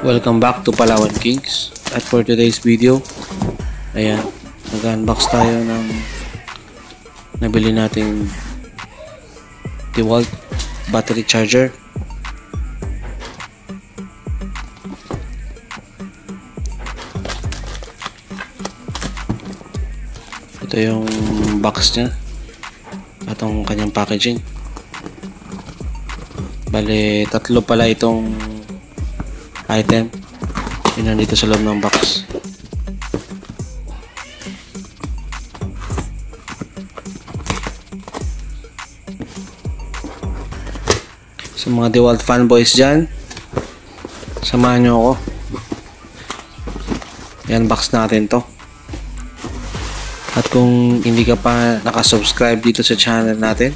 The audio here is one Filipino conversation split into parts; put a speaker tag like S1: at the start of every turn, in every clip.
S1: Welcome back to Palawan Kings. At for today's video, ayan, nag-unbox tayo ng nabili nating DeWalt battery charger. Ito yung box niya at ang kanyang packaging. Bale, tatlo pala itong item yun nandito sa loob ng box. Sa mga DeWalt fanboys dyan, samahan nyo ako, i-unbox natin to. At kung hindi ka pa nakasubscribe dito sa channel natin,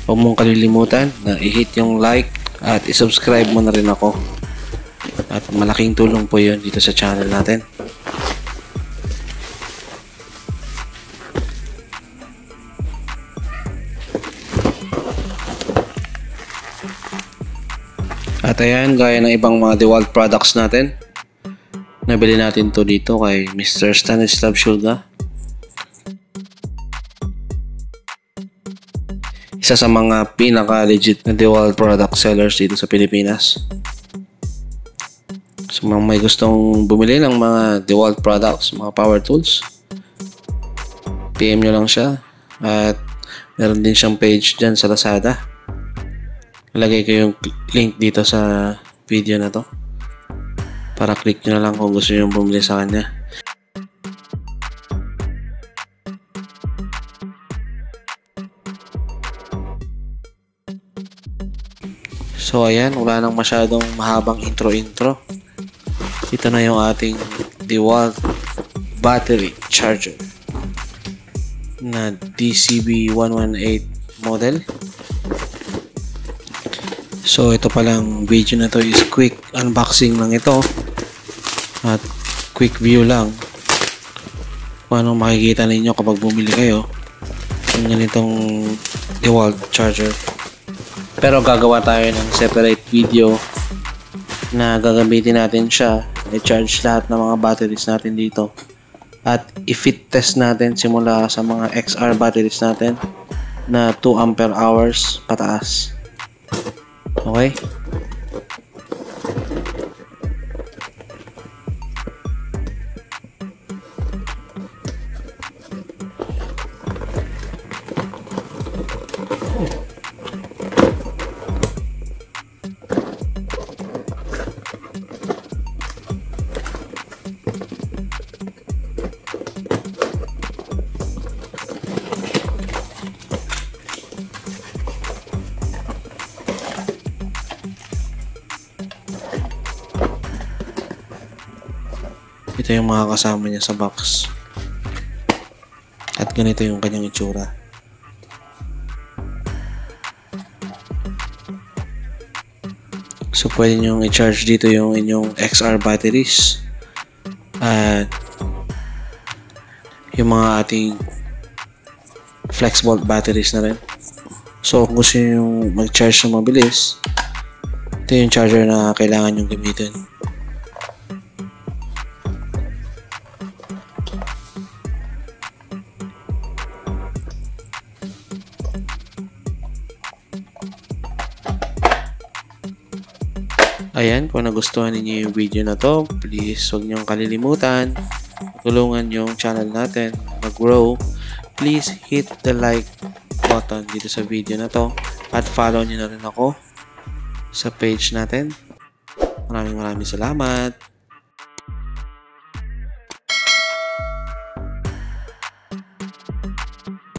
S1: huwag mong kalilimutan na i-hit yung like at i-subscribe mo na rin ako. At malaking tulong po yun dito sa channel natin. At ayan, gaya ng ibang mga DeWalt products natin, nabili natin to dito kay Mr. Stanislav Shulga. Isa sa mga pinaka-legit na DeWalt product sellers dito sa Pilipinas. So, may gustong bumili ng mga DeWalt products, mga power tools, PM nyo lang siya. At meron din siyang page dyan sa Lazada. Ilagay ko yung link dito sa video na to para click nyo na lang kung gusto nyo bumili sa kanya. So ayan, wala nang masyadong mahabang intro. Ito na yung ating DeWalt battery charger na DCB118 model. So ito palang video na to is quick unboxing lang ito at quick view lang kung anong makikita ninyo kapag bumili kayo ng ganitong DeWalt charger. Pero gagawa tayo ng separate video na gagamitin natin siya, i-charge lahat ng mga batteries natin dito at i-fit test natin simula sa mga XR batteries natin na 2 ampere hours pataas. Okay? Ito yung mga kasama niya sa box. At ganito yung kanyang itsura. So pwede nyo i-charge dito yung inyong XR batteries. At yung mga ating FlexVolt batteries na rin. So kung gusto nyo mag-charge na mabilis, ito yung charger na kailangan nyo gamitin. Ayan, kung nagustuhan niyo yung video na to, please huwag niyong kalilimutan, tulungan yung channel natin mag-grow. Please hit the like button dito sa video na to at follow niyo na rin ako sa page natin. Maraming salamat.